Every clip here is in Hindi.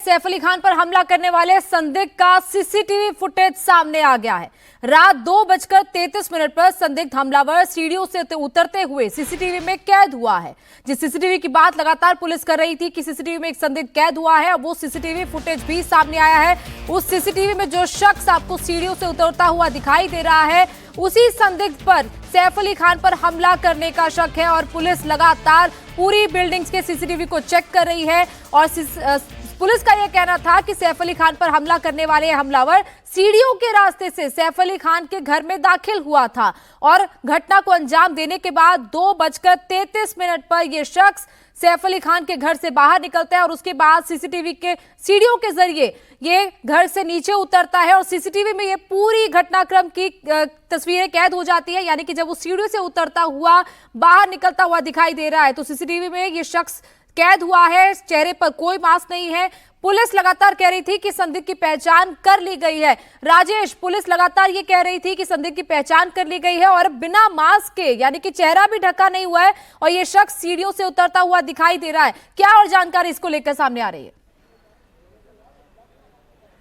सैफ अली खान पर हमला करने वाले संदिग्ध का सीसीटीवी फुटेज सामने आ गया है। रात 2:33 पर संदिग्ध हमलावर सीढ़ियों से उतरते हुए सीसीटीवी में कैद हुआ है। जिस सीसीटीवी की बात लगातार पुलिस कर रही थी कि सीसीटीवी में एक संदिग्ध कैद हुआ है, अब वो सीसीटीवी फुटेज भी सामने आया है। उस सीसीटीवी में जो शख्स आपको सीढ़ियों से उतरता हुआ दिखाई दे रहा है, उसी संदिग्ध पर सैफ अली खान पर हमला करने का शक है और पुलिस लगातार पूरी बिल्डिंग्स के सीसीटीवी को चेक कर रही है। और पुलिस का यह कहना था कि सैफ अली खान पर हमला करने वाले हमलावर सीढ़ियों के रास्ते से सैफ अली खान के घर में दाखिल हुआ था और घटना को अंजाम देने के बाद 2:33 पर यह शख्स सैफ अली खान के घर से बाहर निकलता है और उसके बाद सीसीटीवी के सीढ़ियों के जरिए ये घर से नीचे उतरता है और सीसीटीवी में ये पूरी घटनाक्रम की तस्वीरें कैद हो जाती है। यानी कि जब वो सीढ़ियों से उतरता हुआ बाहर निकलता हुआ दिखाई दे रहा है तो सीसीटीवी में ये शख्स कैद हुआ है, चेहरे पर कोई मास्क नहीं है। पुलिस लगातार कह रही थी कि संदिग्ध की पहचान कर ली गई है। राजेश, पुलिस लगातार ये कह रही थी कि संदिग्ध की पहचान कर ली गई है और बिना मास्क के, यानी कि चेहरा भी ढका नहीं हुआ है और ये शख्स सीढ़ियों से उतरता हुआ दिखाई दे रहा है। क्या और जानकारी इसको लेकर सामने आ रही है?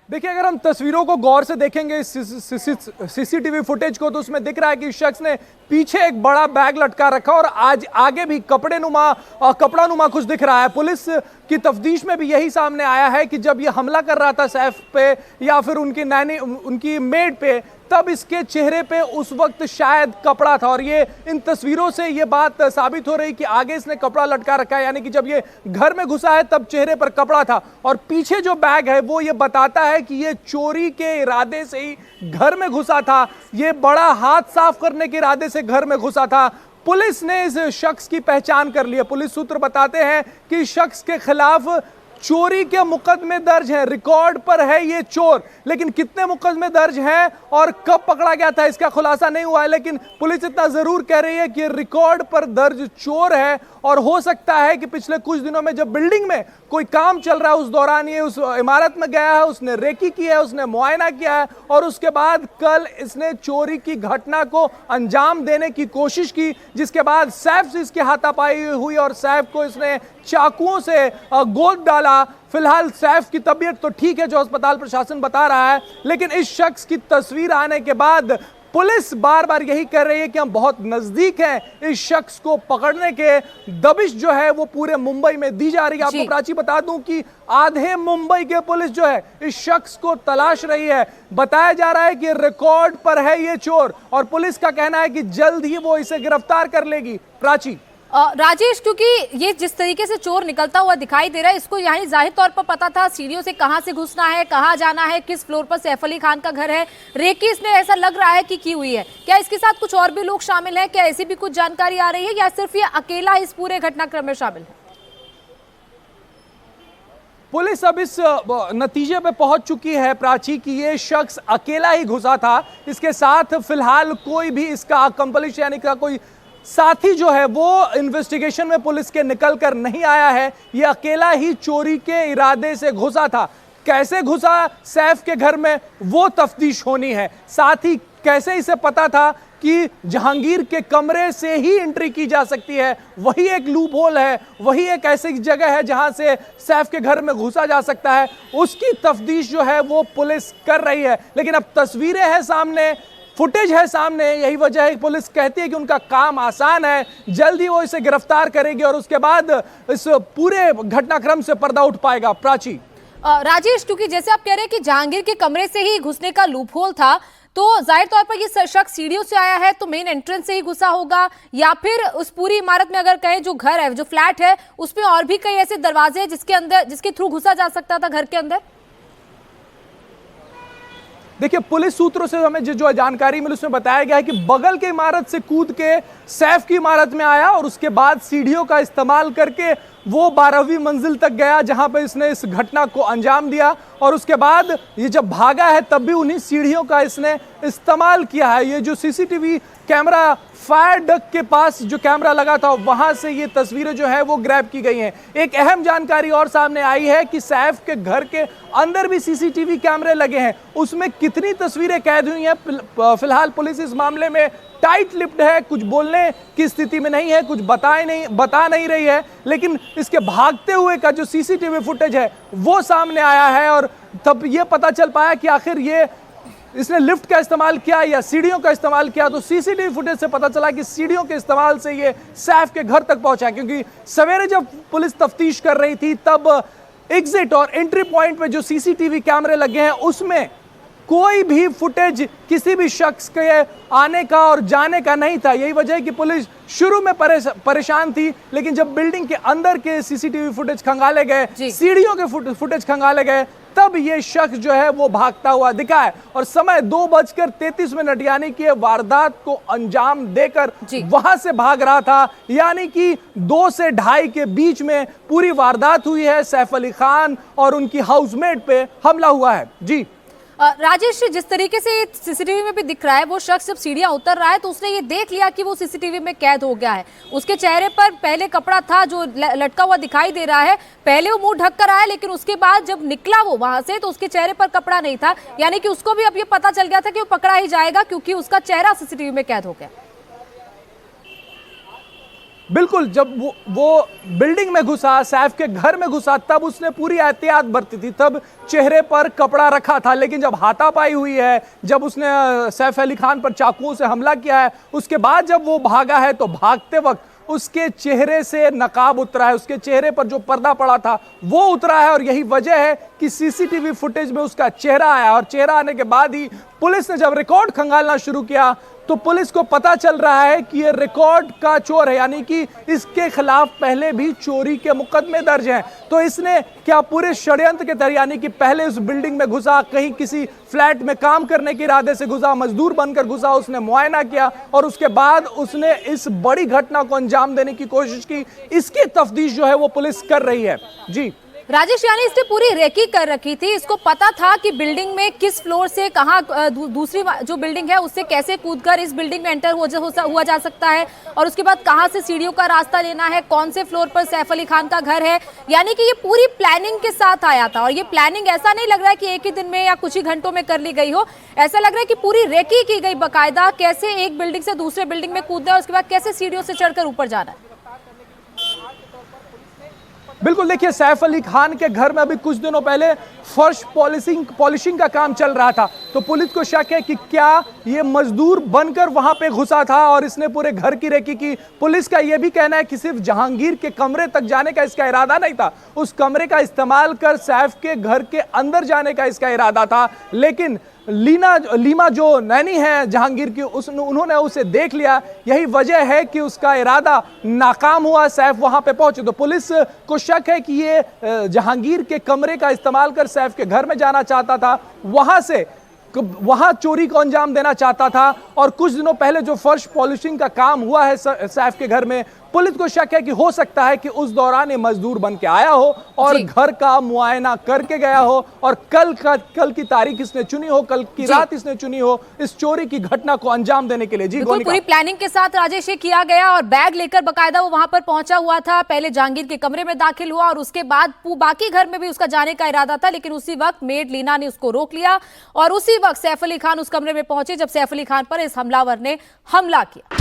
देखिए, अगर हम तस्वीरों को गौर से देखेंगे सीसीटीवी फुटेज को, तो उसमें दिख रहा है कि शख्स ने पीछे एक बड़ा बैग लटका रखा और आज आगे भी कपड़ा नुमा कुछ दिख रहा है। पुलिस की तफ्तीश में भी यही सामने आया है कि जब ये हमला कर रहा था सैफ पे या फिर उनकी मेड पे, तब इसके चेहरे पे उस वक्त शायद कपड़ा था। और ये इन तस्वीरों से ये बात साबित हो रही कि आगे इसने कपड़ा लटका रखा है, यानी कि जब ये घर में घुसा है तब चेहरे पर कपड़ा था। और पीछे जो बैग है वो ये बताता है कि ये चोरी के इरादे से ही घर में घुसा था, ये बड़ा हाथ साफ करने के इरादे से घर में घुसा था। पुलिस ने इस शख्स की पहचान कर ली है। पुलिस सूत्र बताते हैं कि शख्स के खिलाफ चोरी के मुकदमे दर्ज हैं, रिकॉर्ड पर है ये चोर, लेकिन कितने मुकदमे दर्ज हैं और कब पकड़ा गया था इसका खुलासा नहीं हुआ है। लेकिन पुलिस इतना जरूर कह रही है कि रिकॉर्ड पर दर्ज चोर है और हो सकता है कि पिछले कुछ दिनों में जब बिल्डिंग में कोई काम चल रहा है उस दौरान ये उस इमारत में गया है, उसने रेकी की है, उसने मुआयना किया है और उसके बाद कल इसने चोरी की घटना को अंजाम देने की कोशिश की, जिसके बाद सैफ से इसकी हाथापाई हुई और सैफ को इसने चाकुओं से गोद डाला। फिलहाल सैफ की तबीयत तो ठीक है, जो अस्पताल प्रशासन बता रहा है, लेकिन इस शख्स की तस्वीर आने के बाद पुलिस बार बार यही कर रही है कि हम बहुत नजदीक हैं इस शख्स को पकड़ने के। दबिश जो है वो पूरे मुंबई में दी जा रही है। आपको प्राची बता दूं कि आधे मुंबई के पुलिस जो है इस शख्स को तलाश रही है। बताया जा रहा है कि रिकॉर्ड पर है ये चोर और पुलिस का कहना है कि जल्द ही वो इसे गिरफ्तार कर लेगी। प्राची, राजेश, क्योंकि ये जिस तरीके से चोर निकलता हुआ दिखाई दे रहा है, इसको यहाँ जाहिर तौर पर पता था सीढ़ियों से कहां से घुसना है, कहां जाना है, किस फ्लोर पर सैफ अली खान का घर है। रेकी इसने ऐसा लग रहा है कि की हुई है। क्या इसके साथ कुछ और भी लोग शामिल हैं? क्या ऐसी भी कुछ जानकारी आ रही है या सिर्फ ये अकेला इस पूरे घटनाक्रम में शामिल है? पुलिस अब इस नतीजे पे पहुंच चुकी है प्राची कि ये शख्स अकेला ही घुसा था। इसके साथ फिलहाल कोई भी इसका अकम्पलिश यानी का कोई साथी जो है वो इन्वेस्टिगेशन में पुलिस के निकल कर नहीं आया है। ये अकेला ही चोरी के इरादे से घुसा था। कैसे घुसा सैफ के घर में वो तफ्तीश होनी है। साथ ही कैसे इसे पता था कि जहांगीर के कमरे से ही एंट्री की जा सकती है, वही एक लूप होल है, वही एक ऐसी जगह है जहां से सैफ के घर में घुसा जा सकता है। उसकी तफ्तीश जो है वो पुलिस कर रही है। लेकिन अब तस्वीरें हैं सामने, फुटेज है सामने, यही वजह है कि पुलिस कहती है कि उनका काम आसान है, जल्दी वो इसे गिरफ्तार करेगी और उसके बाद इस पूरे घटनाक्रम से पर्दा उठ पाएगा। प्राची, राजेश, क्योंकि जैसे आप कह रहे हैं कि जहांगीर के कमरे से ही घुसने का लूप होल था, तो जाहिर तौर पर ये शख्स सीढ़ियों से आया है तो मेन एंट्रेंस से ही घुसा होगा, या फिर उस पूरी इमारत में अगर कहें जो घर है, जो फ्लैट है, उसमें और भी कई ऐसे दरवाजे हैं जिसके थ्रू घुसा जा सकता था घर के अंदर। देखिए, पुलिस सूत्रों से हमें जो जानकारी मिली उसमें बताया गया है कि बगल के इमारत से कूद के सैफ की इमारत में आया और उसके बाद सीढ़ियों का इस्तेमाल करके वो 12वीं मंजिल तक गया जहां पर इसने इस घटना को अंजाम दिया और उसके बाद ये जब भागा है तब भी उन्हीं सीढ़ियों का इसने इस्तेमाल किया है। ये जो सीसीटीवी कैमरा फायर डक के पास जो कैमरा लगा था वहां से ये तस्वीरें जो है वो ग्रैब की गई हैं। एक अहम जानकारी और सामने आई है कि सैफ के घर के अंदर भी सीसीटीवी कैमरे लगे हैं। उसमें कितनी तस्वीरें कैद हुई हैं फिलहाल पुलिस इस मामले में टाइट लिप्ड है, कुछ बोलने की स्थिति में नहीं है, कुछ बता नहीं रही है। लेकिन इसके भागते हुए का जो सीसीटीवी फुटेज है वो सामने आया है और तब ये पता चल पाया कि आखिर इसने लिफ्ट का इस्तेमाल किया या सीढ़ियों का इस्तेमाल किया। तो सीसीटीवी फुटेज से पता चला कि सीढ़ियों के इस्तेमाल से ये सैफ के घर तक पहुंचा, क्योंकि सवेरे जब पुलिस तफ्तीश कर रही थी तब एग्जिट और एंट्री पॉइंट पे जो सीसीटीवी कैमरे लगे हैं उसमें कोई भी फुटेज किसी भी शख्स के आने का और जाने का नहीं था। यही वजह है कि पुलिस शुरू में परेशान थी, लेकिन जब बिल्डिंग के अंदर के सीसीटीवी फुटेज खंगाले गए, सीढ़ियों के फुटेज खंगाले गए, तब ये शख्स जो है वो भागता हुआ दिखा है। और समय 2:33 यानी कि वारदात को अंजाम देकर वहां से भाग रहा था, यानी कि 2 से 2:30 के बीच में पूरी वारदात हुई है। सैफ अली खान और उनकी हाउसमेट पे हमला हुआ है। जी राजेश, जिस तरीके से सीसीटीवी में भी दिख रहा है, वो शख्स जब सीढ़ियां उतर रहा है तो उसने ये देख लिया कि वो सीसीटीवी में कैद हो गया है। उसके चेहरे पर पहले कपड़ा था जो लटका हुआ दिखाई दे रहा है, पहले वो मुंह ढक कर आया, लेकिन उसके बाद जब निकला वो वहां से तो उसके चेहरे पर कपड़ा नहीं था, यानी कि उसको भी अब ये पता चल गया था कि वो पकड़ा ही जाएगा क्योंकि उसका चेहरा सीसीटीवी में कैद हो गया। बिल्कुल, जब वो बिल्डिंग में घुसा, सैफ के घर में घुसा, तब उसने पूरी एहतियात बरती थी, तब चेहरे पर कपड़ा रखा था। लेकिन जब हाथापाई हुई है, जब उसने सैफ अली खान पर चाकुओं से हमला किया है, उसके बाद जब वो भागा है तो भागते वक्त उसके चेहरे से नकाब उतरा है, उसके चेहरे पर जो पर्दा पड़ा था वो उतरा है। और यही वजह है कि सीसीटीवी फुटेज में उसका चेहरा आया और चेहरा आने के बाद ही पुलिस ने जब रिकॉर्ड खंगालना शुरू किया तो पुलिस को पता चल रहा है कि ये रिकॉर्ड का चोर है, यानी कि इसके खिलाफ पहले भी चोरी के मुकदमे दर्ज हैं। तो इसने क्या पूरे षड्यंत्र के तहत, यानी कि पहले उस बिल्डिंग में घुसा, कहीं किसी फ्लैट में काम करने के इरादे से घुसा, मजदूर बनकर घुसा, उसने मुआयना किया और उसके बाद उसने इस बड़ी घटना को अंजाम देने की कोशिश की। इसकी तफ्तीश जो है वो पुलिस कर रही है। जी राजेश, यानी इसने पूरी रेकी कर रखी थी, इसको पता था कि बिल्डिंग में किस फ्लोर से कहाँ दूसरी जो बिल्डिंग है उससे कैसे कूदकर इस बिल्डिंग में एंटर हुआ जा सकता है और उसके बाद कहाँ से सीढ़ियों का रास्ता लेना है, कौन से फ्लोर पर सैफ अली खान का घर है। यानी कि ये पूरी प्लानिंग के साथ आया था और ये प्लानिंग ऐसा नहीं लग रहा है कि एक ही दिन में या कुछ ही घंटों में कर ली गई हो, ऐसा लग रहा है कि पूरी रेकी की गई बाकायदा, कैसे एक बिल्डिंग से दूसरे बिल्डिंग में कूदना है और उसके बाद कैसे सीढ़ियों से चढ़कर ऊपर जाना है। बिल्कुल, देखिए सैफ अली खान के घर में अभी कुछ दिनों पहले फर्श पॉलिशिंग का काम चल रहा था, तो पुलिस को शक है कि क्या ये मजदूर बनकर वहां पे घुसा था और इसने पूरे घर की रेकी की। पुलिस का यह भी कहना है कि सिर्फ जहांगीर के कमरे तक जाने का इसका इरादा नहीं था, उस कमरे का इस्तेमाल कर सैफ के घर के अंदर जाने का इसका इरादा था। लेकिन लीमा जो नैनी है जहांगीर की, उन्होंने उसे देख लिया, यही वजह है कि उसका इरादा नाकाम हुआ, सैफ वहां पे पहुंचे। तो पुलिस को शक है कि ये जहांगीर के कमरे का इस्तेमाल कर सैफ के घर में जाना चाहता था, वहां चोरी को अंजाम देना चाहता था। और कुछ दिनों पहले जो फर्श पॉलिशिंग का काम हुआ है सैफ के घर में, पुलिस को शक है कि हो सकता है कि उस दौरान ये मजदूर बन के आया हो और घर का मुआयना करके गया हो और कल की तारीख इसने चुनी हो, कल की रात इसने चुनी हो इस चोरी की घटना को अंजाम देने के लिए। जी पूरी प्लानिंग के साथ राजेश ये किया गया और बैग लेकर बकायदा वो वहां पर पहुंचा हुआ था, पहले जहांगीर के कमरे में दाखिल हुआ और उसके बाद बाकी घर में भी उसका जाने का इरादा था, लेकिन उसी वक्त मेड लीना ने उसको रोक लिया और उसी वक्त सैफ अली खान उस कमरे में पहुंचे जब सैफ अली खान पर इस हमलावर ने हमला किया।